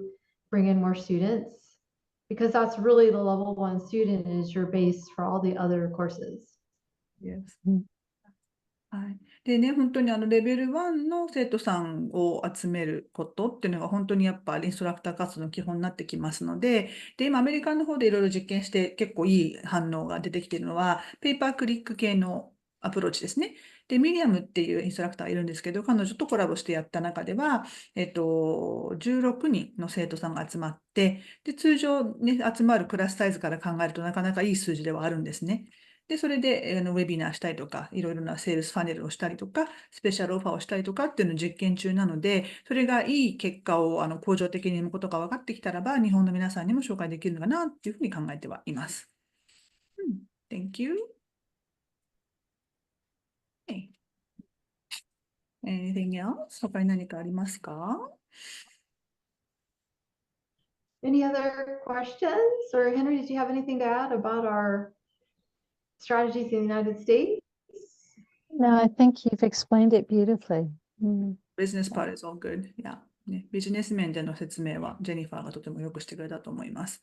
bring in more students, because that's really the level 1 student is your base for all the other courses. Yes. はい。でね、本当にレベル1の生徒さんを集めることっていうのが本当にやっぱりインストラクター活動の基本になってきますので、今アメリカの方でいろいろ実験して結構いい反応が出てきているのは、ペーパークリック系のアプローチですね。で、ミリアムっていうインストラクターがいるんですけど、彼女とコラボしてやった中では、16人の生徒さんが集まって、で、通常ね、集まるクラスサイズから考えるとなかなかいい数字ではあるんですね。で、それでウェビナーしたりとか、いろいろなセールスファネルをしたりとか、スペシャルオファーをしたりとかっていうのを実験中なので、それがいい結果を恒常的に生むことが分かってきたらば、日本の皆さんにも紹介できるのかなっていうふうに考えてはいます。Thank you. Okay. Anything else? 他に何かありますか Any other questions? Or Henry, did you have anything to add about our strategies in the United States? No, I think you've explained it beautifully. Mm. Business part is all good. Yeah. ね、ビジネス面での説明はジェニファーがとてもよくしてくれたと思います。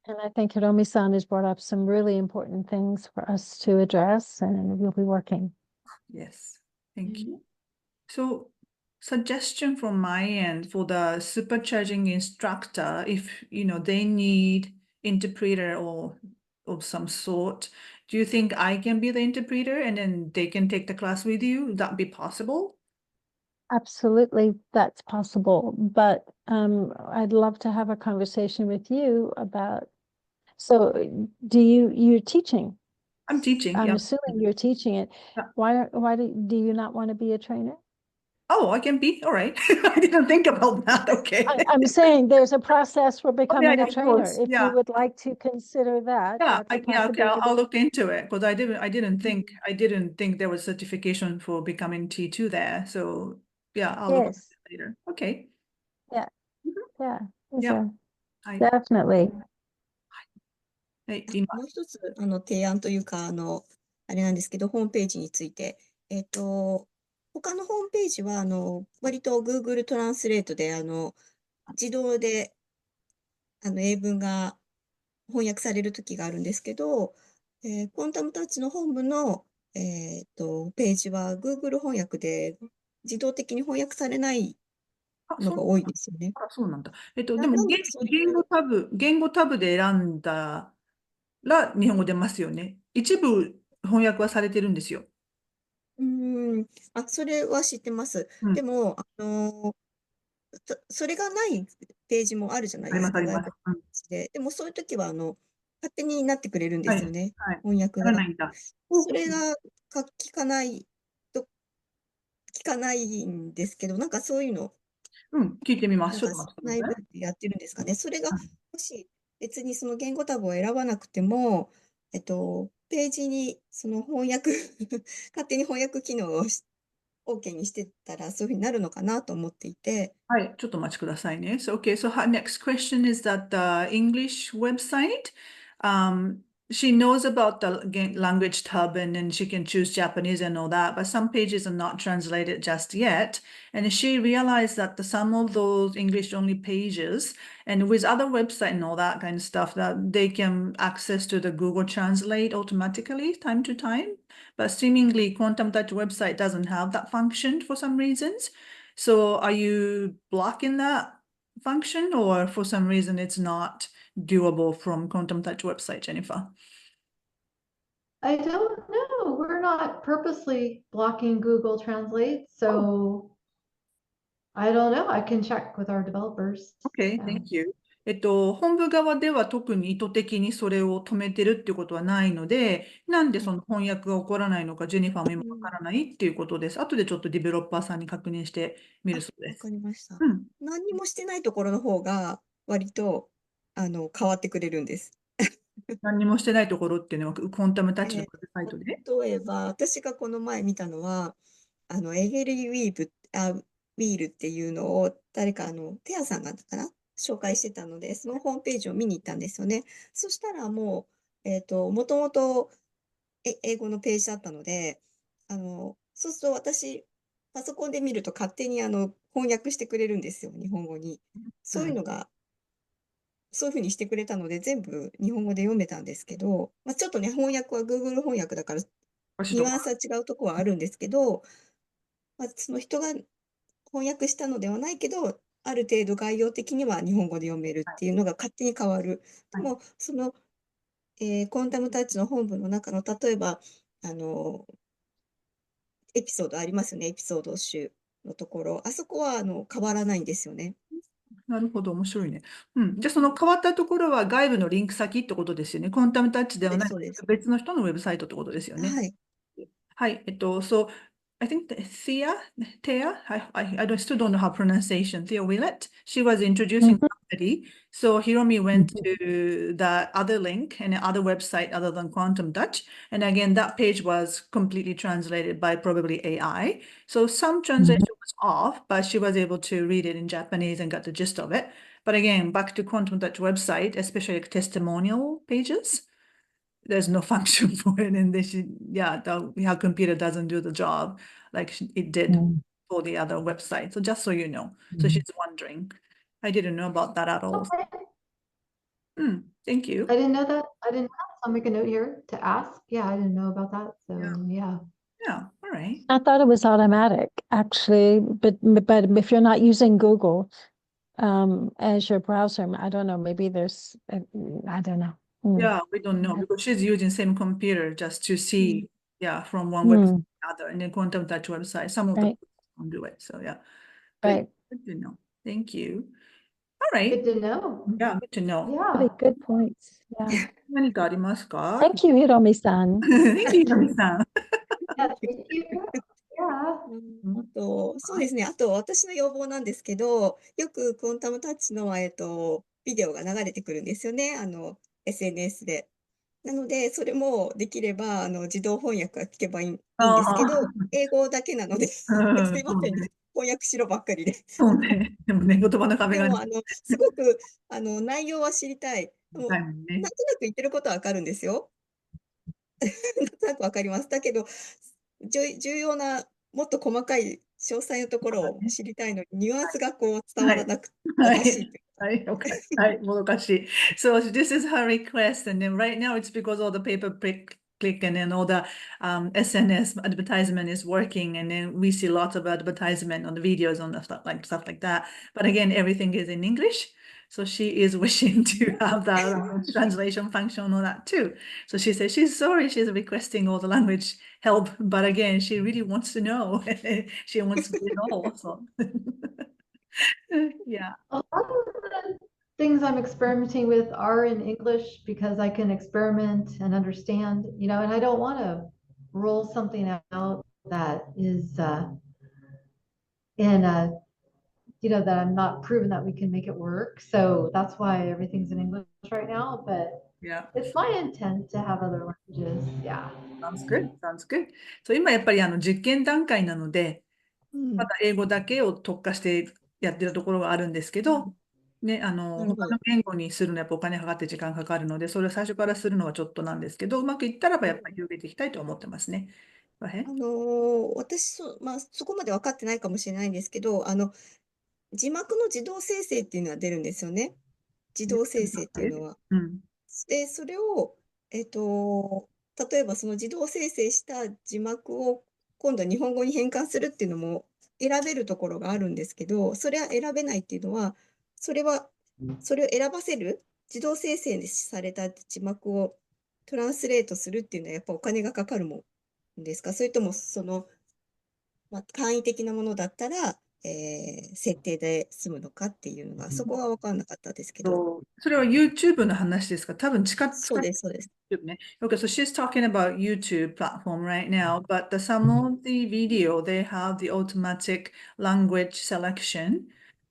And I think Hiromi-san has brought up some really important things for us to address, and we'll be working. Yes. Thank you. So, suggestion from my end for the supercharging instructor, if they need interpreter or of some sort, do you think I can be the interpreter and then they can take the class with you? Would that be possible? Absolutely, that's possible. But I'd love to have a conversation with you about. So, you're teaching? I'm teaching. I'm Yeah. assuming you're teaching it. Yeah. Why do you not want to be a trainer? Oh, I can be. All right. I didn't think about that. Okay. I'm saying there's a process for becoming yeah, a of trainer. course. If Yeah. you would like to consider that, Yeah, that's a okay, I'll possibility. look into it because I didn't think there was certification for becoming T2 there. So yeah, I'll look into Yes. it later. Okay. Yeah. Mhm. Yeah. It's Yeah. definitely. はい、今、もう一つ、提案というか、あれなんですけど、ホームページについて、他のホームページは、割と Google トランスレートで、自動で、英文が翻訳されるときがあるんですけど、コンタムタッチの本部の、ページは Google 翻訳で自動的に翻訳されないのが多いですよね。そうなんだ。でなものでそういう言語タブで選んだら日本語出ますよね。一部翻訳はされてるんですよ。それは知ってます。うんでも、それがないページもあるじゃないですか、あります外国で。でもそういうときは、勝手になってくれるんですよね、はい。翻訳が。ならないんだ。それが聞かないんですけど、なんかそういうの、聞いてみます。なんか内部でやってるんですかね。それが、もし別にその言語タブを選ばなくても、ページにその翻訳勝手に翻訳機能をOK にしてたら、そういうふうになるのかなと思っていて。はい、ちょっとお待ちくださいね。So, okay, so her next question is that the English website, she knows about the language tab and then she can choose Japanese and all that, but some pages are not translated just yet. And she realized that some of those English only pages and with other website and all that kind of stuff that they can access to the Google Translate automatically time to time. But seemingly Quantum Touch website doesn't have that function for some reasons. So are you blocking that function or for some reason it's not doable from Quantum Touch website, Jennifer? I don't know. We're not purposely blocking Google Translate, so I don't know. I can check with our developers. Okay, thank you. 本部側では特に意図的にそれを止めてるっていうことはないので、なんでその翻訳が起こらないのか、ジェニファーも今わからないっていうことです。後でちょっとディベロッパーさんに確認してみるそうでわす。かりました。うん。何にもしてないところの方が、割と、変わってくれるんです。何にもしてないところっていうのは、コンタムタッチのウェブサイトで。例えば、私がこの前見たのは、エゲリウィールっていうのを、誰か、テアさんがかな紹介してたので、そのホームページを見に行ったんですよね。そしたらもう、もともと英語のページだったので、そうすると私、パソコンで見ると勝手に翻訳してくれるんですよ、日本語に。そういうのが、そういうふうにしてくれたので、全部日本語で読めたんですけど、ちょっとね、翻訳は Google 翻訳だから、ニュアンスは違うところはあるんですけど、その人が翻訳したのではないけど、ある程度概要的には日本語で読めるっていうのが勝手に変わる。でも、その、コンタムタッチの本文の中の、例えば、エピソードありますよね、エピソード集のところ。あそこは変わらないんですよね。なるほど、面白いね。じゃあ、その変わったところは外部のリンク先ってことですよね。コンタムタッチではない、そうです。別の人のウェブサイトってことですよね。はい。はい。So, I think that Thea, I still don't know how pronunciation, Thea Willett, she was introducing study. So Hiromi went to the other link and other website other than Quantum Touch. And again, that page was completely translated by probably AI. So some translation was off, but she was able to read it in Japanese and got the gist of it. But again, back to Quantum Touch website, especially like testimonial pages, there's no function for it. And her computer doesn't do the job like it did for the other website. So just so you know. So she's wondering. I didn't know about that at all. Thank you. I didn't know that. I didn't know that. So I'll make a note here to ask. Yeah, I didn't know about that. So yeah. Yeah, all right. I thought it was automatic, actually, but if you're not using Google as your browser, I don't know, maybe there's, I don't know. Yeah, we don't know because she's using same computer just to see, from one website to the other, and then Quantum Touch website. Some of them don't do it. So yeah, good to know. Thank you. All right. Good to know. Yeah, good to know. Yeah. Really good points. Yeah. 何かありますか Thank you, Hiromi-san. Thank you, Hiromi-san. Yeah, thank you. Yeah. あと、そうですね。あと、私の要望なんですけど、よくクォンタムタッチの、ビデオが流れてくるんですよね。SNS で。なので、それもできれば、自動翻訳が聞けばいいんですけど、英語だけなので、すいませんね。翻訳しろばっかりで。そうね。でもね、言葉の壁がでも、すごく、内容は知りたい。もうないもんね。なんとなく言ってることはわかるんですよ。なんとなくわかります。だけど、重要な、もっと細かい詳細なところを知りたいのに、ニュアンスがこう伝わらなくておかしいっていう。はい、okay. はい、もどかしい。So this is her request, and then right now it's because all the pay-per-click and then all the SNS advertisement is working, and then we see lots of advertisement on the videos on the stuff like that. But again, everything is in English. So she is wishing to have the translation function on that too. So she says she's sorry she's requesting all the language help, but again, she really wants to know. She wants to do it all. So yeah. A lot of the things I'm experimenting with are in English because I can experiment and understand, and I don't want to roll something out that is in a, that I'm not proven that we can make it work. So that's why everything's in English right now. But it's my intent to have other languages. Yeah. Sounds good. Sounds good. So 今やっぱり実験段階なので、まだ英語だけを特化してやってるところがあるんですけど、ね、他の言語にするのはやっぱお金かかって時間かかるので、それを最初からするのはちょっとなんですけど、うまくいったらばやっぱり広げていきたいと思ってますね。私、そこまで分かってないかもしれないんですけど、字幕の自動生成っていうのは出るんですよね。自動生成っていうのは。で、それを、例えばその自動生成した字幕を今度は日本語に変換するっていうのも選べるところがあるんですけど、それは選べないっていうのは、それを選ばせる、自動生成された字幕をトランスレートするっていうのはやっぱお金がかかるもんですか？それとも簡易的なものだったら、設定で済むのかっていうのが、そこは分かんなかったですけど。それは YouTube の話ですか？多分そうです、そうです。Okay, so she's talking about YouTube platform right now, but some of the video, they have the automatic language selection.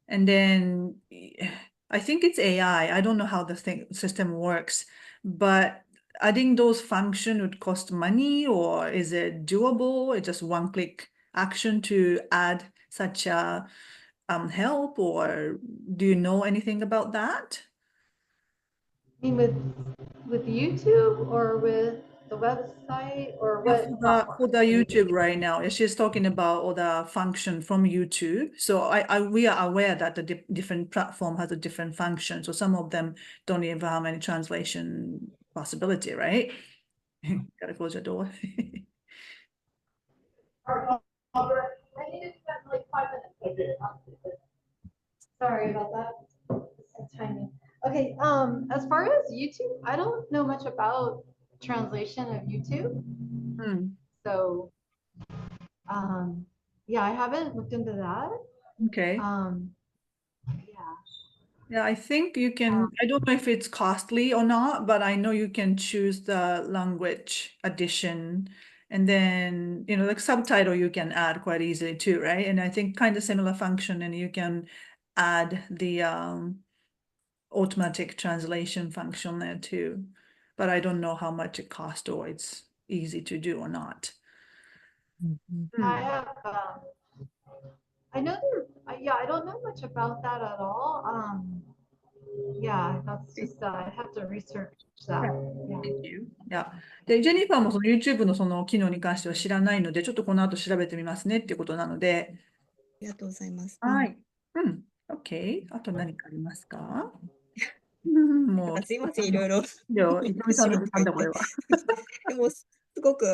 And then I think it's AI. I don't know how the system works, but adding those functions would cost money, or is it doable? It's just one click action to add such a help, or do you know anything about that? You mean with YouTube or with the website or what? For the YouTube right now, she's talking about all the function from YouTube. So we are aware that the different platform has a different function. So some of them don't even have any translation possibility, right? Gotta close your door. I need to spend like 5 minutes. Sorry about that. Timing. Okay, as far as YouTube, I don't know much about translation of YouTube. So, yeah, I haven't looked into that. Okay. Yeah. Yeah, I think you can, I don't know if it's costly or not, but I know you can choose the language addition, and then, like subtitle you can add quite easily too, right? And I think kind of similar function, and you can add the automatic translation function there too. But I don't know how much it costs or it's easy to do or not. I have, I know yeah, I don't know much about that at all. Yeah, that's just, I have to research that. Yeah. Thank you. Yeah. で、ジェニファーもその YouTube のその機能に関しては知らないので、ちょっとこの後調べてみますねっていうことなので、ありがとうございます。はい。OK。あと何かありますか？もう、すいません、いろいろ。いや、いとみさんの時間だ、これは。でも、すごく、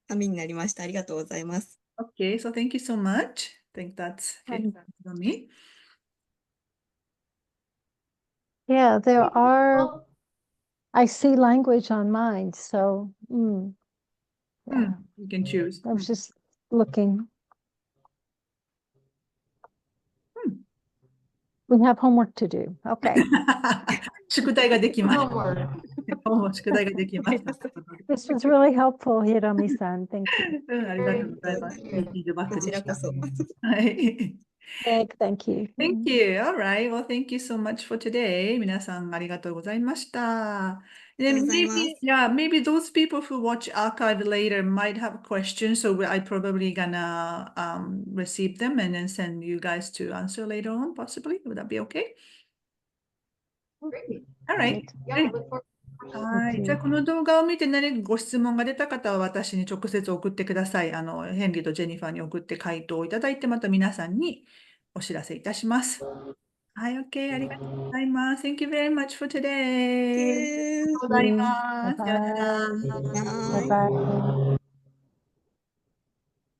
ためになりました。ありがとうございます。Okay, so thank you so much. I think that's it for me. Yeah, there are, Well, I see language on mine, so yeah, You can choose. I was just looking. We have homework to do. Okay. 宿題ができました。 homework. 宿題ができました。 This was really helpful, Hiromi-san. Thank you. ありがとうございます。 Thank you. フィードバッこクでした。ちらこそ。はい。Thank you. Thank you. All right. Well, thank you so much for today. 皆さんありがとうございました。Then ございます。 maybe those people who watch archive later might have questions, so I probably gonna receive them and then send you guys to answer later on, possibly. Would that be okay? Great. All right. Yeah, I look forward to questions. はい。じゃあ、この動画を見て何かご質問が出た方は私に直接送ってください。ヘンリーとジェニファーに送って回答をいただいて、また皆さんにお知らせいたします。はい、OK。ありがとうございます。Thank you very much for today. ありがとうございます。さようなら。はーい。Bye-bye.